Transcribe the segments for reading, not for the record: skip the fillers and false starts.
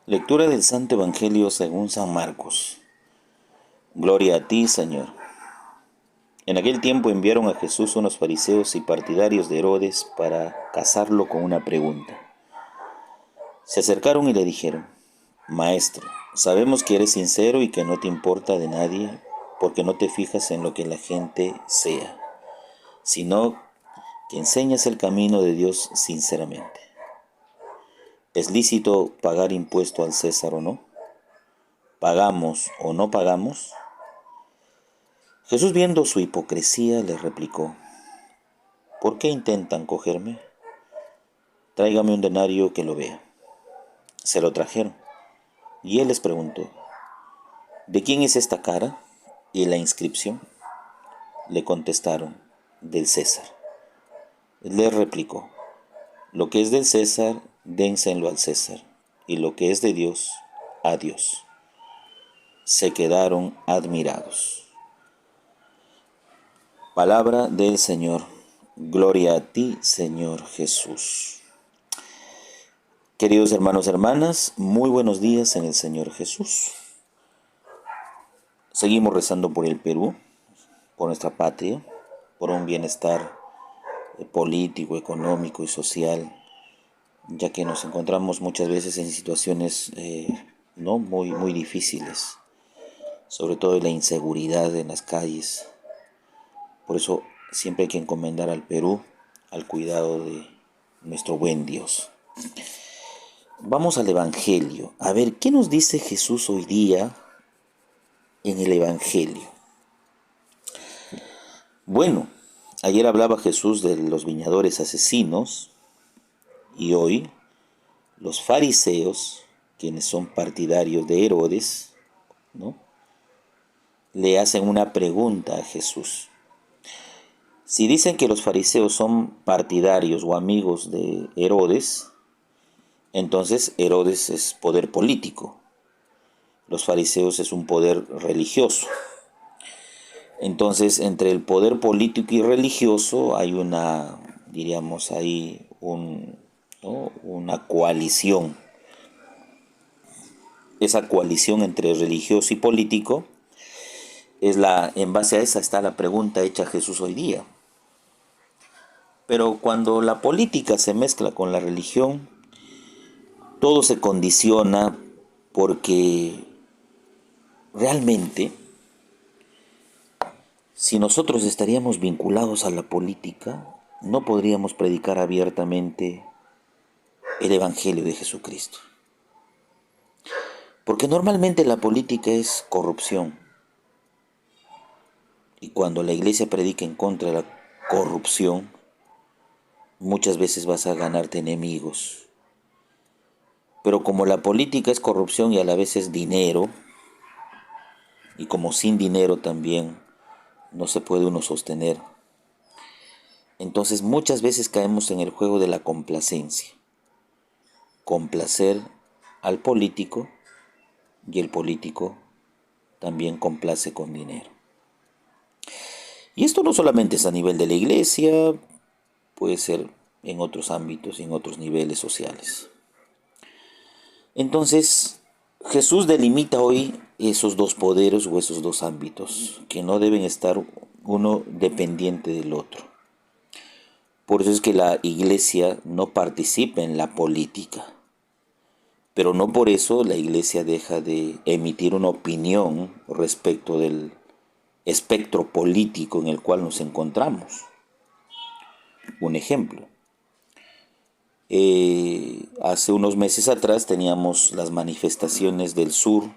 Lectura del Santo Evangelio según San Marcos. Gloria a ti, Señor. En aquel tiempo enviaron a Jesús unos fariseos y partidarios de Herodes para casarlo con una pregunta. Se acercaron y le dijeron: Maestro, sabemos que eres sincero y que no te importa de nadie, porque no te fijas en lo que la gente sea, sino que enseñas el camino de Dios sinceramente. ¿Es lícito pagar impuesto al César o no? ¿Pagamos o no pagamos? Jesús, viendo su hipocresía, les replicó: ¿Por qué intentan cogerme? Tráigame un denario que lo vea. Se lo trajeron, y él les preguntó: ¿De quién es esta cara y la inscripción? Le contestaron: del César. Él les replicó: Lo que es del César, dénselo al César, y lo que es de Dios, a Dios. Se quedaron admirados. Palabra del Señor. Gloria a ti, Señor Jesús. Queridos hermanos y hermanas, muy buenos días en el Señor Jesús. Seguimos rezando por el Perú, por nuestra patria, por un bienestar político, económico y social, ya que nos encontramos muchas veces en situaciones no muy difíciles, sobre todo la inseguridad en las calles. Por eso siempre hay que encomendar al Perú al cuidado de nuestro buen Dios. Vamos al Evangelio. A ver, ¿qué nos dice Jesús hoy día en el Evangelio? Bueno, ayer hablaba Jesús de los viñadores asesinos y hoy los fariseos, quienes son partidarios de Herodes, ¿no?, le hacen una pregunta a Jesús. Si dicen que los fariseos son partidarios o amigos de Herodes, entonces Herodes es poder político. Los fariseos es un poder religioso. Entonces, entre el poder político y religioso hay una coalición. Esa coalición entre religioso y político en base a esa está la pregunta hecha a Jesús hoy día. Pero cuando la política se mezcla con la religión, todo se condiciona, porque realmente, si nosotros estaríamos vinculados a la política, no podríamos predicar abiertamente el Evangelio de Jesucristo. Porque normalmente la política es corrupción. Y cuando la iglesia predica en contra de la corrupción, muchas veces vas a ganarte enemigos. Pero como la política es corrupción y a la vez es dinero, y como sin dinero también no se puede uno sostener, entonces muchas veces caemos en el juego de la complacencia. Complacer al político, y el político también complace con dinero. Y esto no solamente es a nivel de la iglesia, puede ser en otros ámbitos y en otros niveles sociales. Entonces, Jesús delimita hoy esos dos poderes o esos dos ámbitos, que no deben estar uno dependiente del otro. Por eso es que la iglesia no participa en la política. Pero no por eso la iglesia deja de emitir una opinión respecto del espectro político en el cual nos encontramos. Un ejemplo. Hace unos meses atrás teníamos las manifestaciones del sur,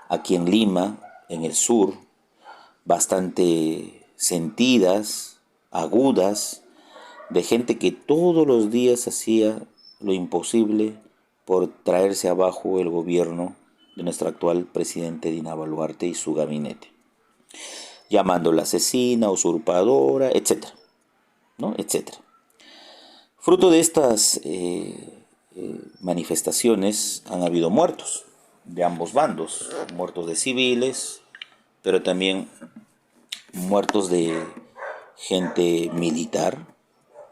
aquí en Lima, en el sur, bastante sentidas, agudas, de gente que todos los días hacía lo imposible por traerse abajo el gobierno de nuestro actual presidente Dina Boluarte y su gabinete, llamándola asesina, usurpadora, etcétera, ¿no?, etcétera. Fruto de estas manifestaciones han habido muertos de ambos bandos, muertos de civiles, pero también muertos de gente militar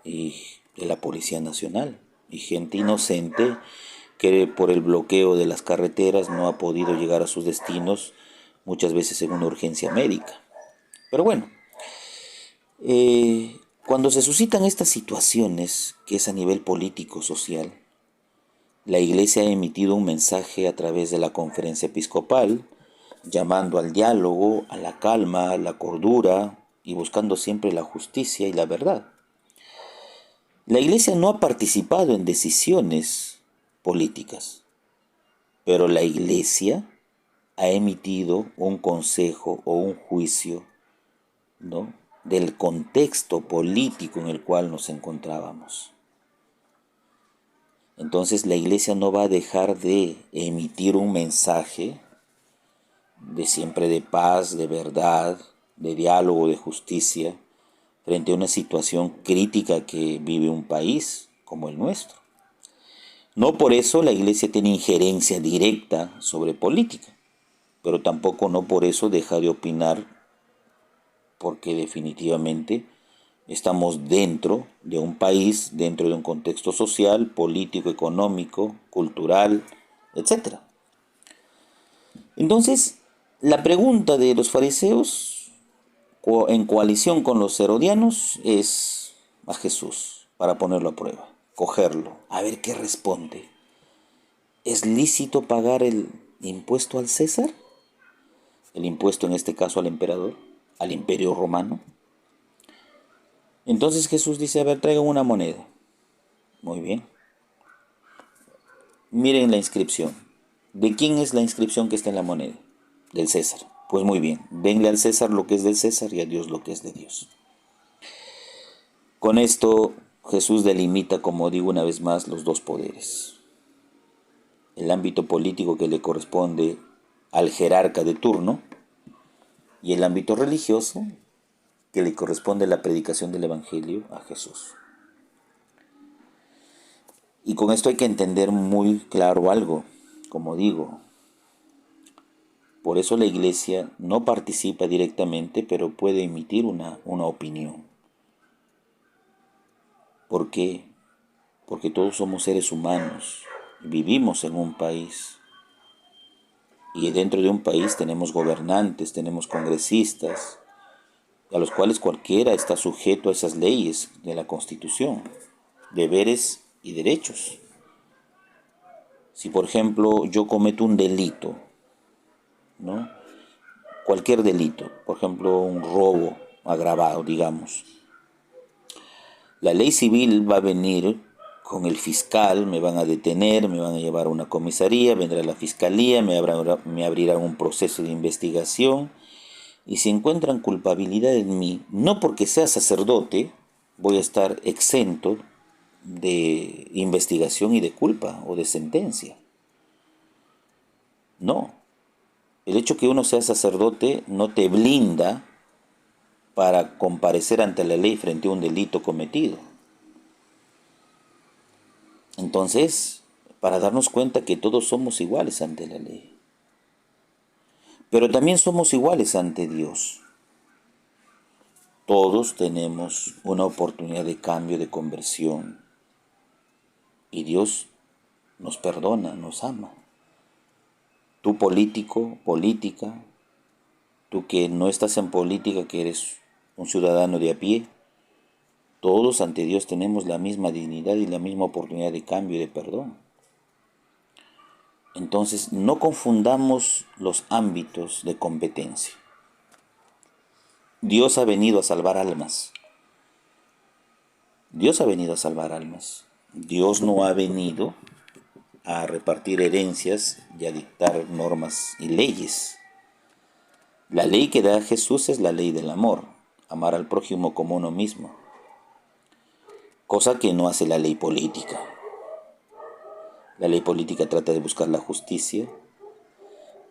y de la Policía Nacional, y gente inocente que por el bloqueo de las carreteras no ha podido llegar a sus destinos, muchas veces en una urgencia médica. Pero bueno, cuando se suscitan estas situaciones, que es a nivel político, social, la Iglesia ha emitido un mensaje a través de la conferencia episcopal, llamando al diálogo, a la calma, a la cordura y buscando siempre la justicia y la verdad. La Iglesia no ha participado en decisiones políticas, pero la Iglesia ha emitido un consejo o un juicio, ¿no?, del contexto político en el cual nos encontrábamos. Entonces la Iglesia no va a dejar de emitir un mensaje de siempre de paz, de verdad, de diálogo, de justicia, frente a una situación crítica que vive un país como el nuestro. No por eso la Iglesia tiene injerencia directa sobre política, pero tampoco no por eso deja de opinar, porque definitivamente estamos dentro de un país, dentro de un contexto social, político, económico, cultural, etc. Entonces, la pregunta de los fariseos en coalición con los herodianos es a Jesús, para ponerlo a prueba, cogerlo, a ver qué responde. ¿Es lícito pagar el impuesto al César? El impuesto en este caso al emperador, al imperio romano. Entonces Jesús dice, a ver, traigan una moneda. Muy bien. Miren la inscripción. ¿De quién es la inscripción que está en la moneda? Del César. Pues muy bien, denle al César lo que es del César y a Dios lo que es de Dios. Con esto Jesús delimita, como digo una vez más, los dos poderes. El ámbito político que le corresponde al jerarca de turno y el ámbito religioso que le corresponde a la predicación del Evangelio a Jesús. Y con esto hay que entender muy claro algo, como digo. Por eso la Iglesia no participa directamente, pero puede emitir una opinión. ¿Por qué? Porque todos somos seres humanos, vivimos en un país. Y dentro de un país tenemos gobernantes, tenemos congresistas, a los cuales cualquiera está sujeto a esas leyes de la Constitución, deberes y derechos. Si, por ejemplo, yo cometo un delito, ¿no?, cualquier delito, por ejemplo, un robo agravado, digamos, la ley civil va a venir con el fiscal, me van a detener, me van a llevar a una comisaría, vendrá la fiscalía, me abrirán un proceso de investigación, y si encuentran culpabilidad en mí, no porque sea sacerdote, voy a estar exento de investigación y de culpa o de sentencia. No. El hecho que uno sea sacerdote no te blinda para comparecer ante la ley frente a un delito cometido. Entonces, para darnos cuenta que todos somos iguales ante la ley. Pero también somos iguales ante Dios. Todos tenemos una oportunidad de cambio, de conversión. Y Dios nos perdona, nos ama. Tú político, política, tú que no estás en política, que eres un ciudadano de a pie, todos ante Dios tenemos la misma dignidad y la misma oportunidad de cambio y de perdón. Entonces, no confundamos los ámbitos de competencia. Dios ha venido a salvar almas. Dios ha venido a salvar almas. Dios no ha venido a repartir herencias y a dictar normas y leyes. La ley que da Jesús es la ley del amor, amar al prójimo como uno mismo, cosa que no hace la ley política. La ley política trata de buscar la justicia,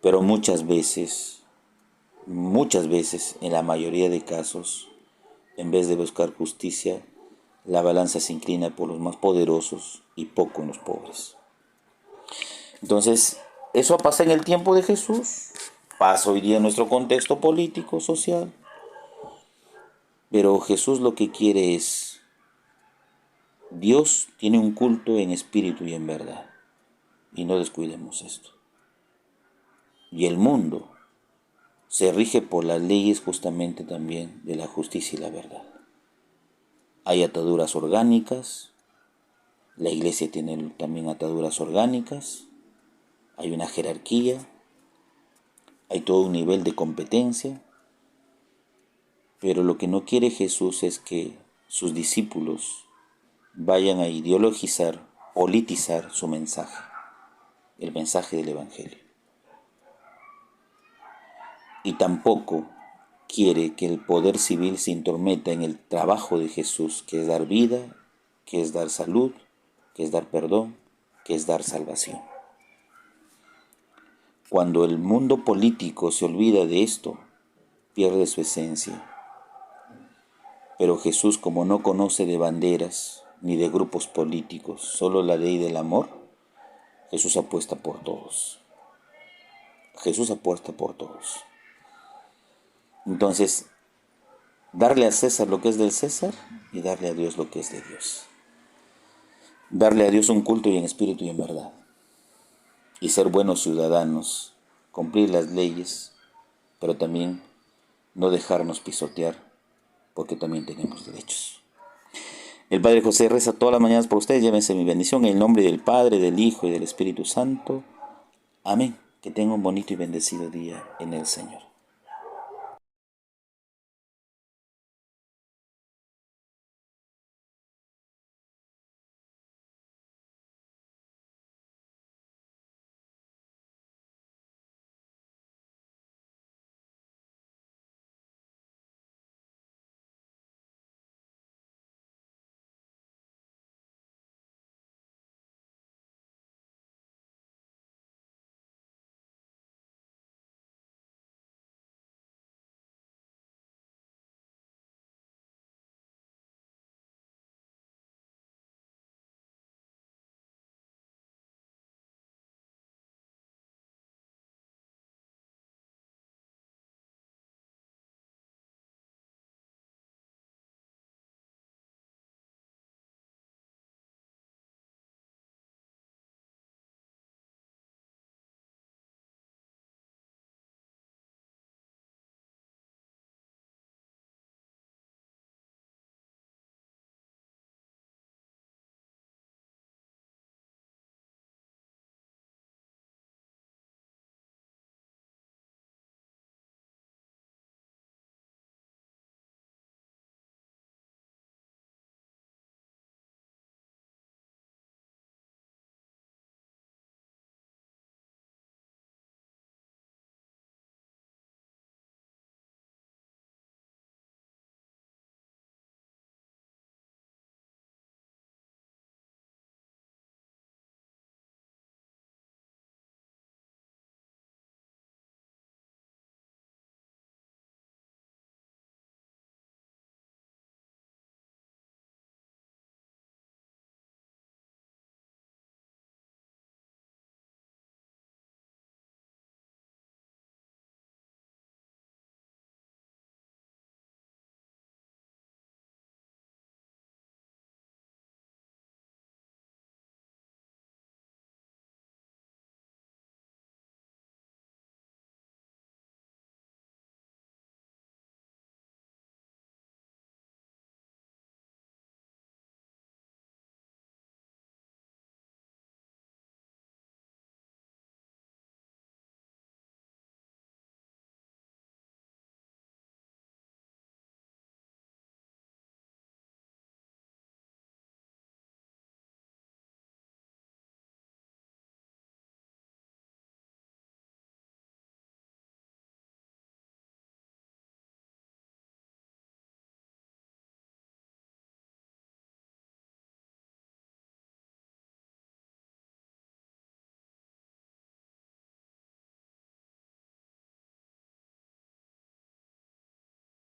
pero muchas veces, en la mayoría de casos, en vez de buscar justicia, la balanza se inclina por los más poderosos y poco en los pobres. Entonces, eso pasa en el tiempo de Jesús, pasa hoy día en nuestro contexto político, social, pero Jesús lo que quiere es, Dios tiene un culto en espíritu y en verdad. y no descuidemos esto. Y el mundo se rige por las leyes justamente también de la justicia y la verdad. Hay ataduras orgánicas, la iglesia tiene también ataduras orgánicas, hay una jerarquía, hay todo un nivel de competencia, pero lo que no quiere Jesús es que sus discípulos vayan a ideologizar, politizar su mensaje, el mensaje del Evangelio. Y tampoco quiere que el poder civil se intrometa en el trabajo de Jesús, que es dar vida, que es dar salud, que es dar perdón, que es dar salvación. Cuando el mundo político se olvida de esto, pierde su esencia. Pero Jesús, como no conoce de banderas ni de grupos políticos, solo la ley del amor, Jesús apuesta por todos. Jesús apuesta por todos. Entonces, darle a César lo que es del César y darle a Dios lo que es de Dios. Darle a Dios un culto y en espíritu y en verdad. Y ser buenos ciudadanos, cumplir las leyes, pero también no dejarnos pisotear, porque también tenemos derechos. El Padre José reza todas las mañanas por ustedes. Llévense mi bendición en el nombre del Padre, del Hijo y del Espíritu Santo. Amén. Que tengan un bonito y bendecido día en el Señor.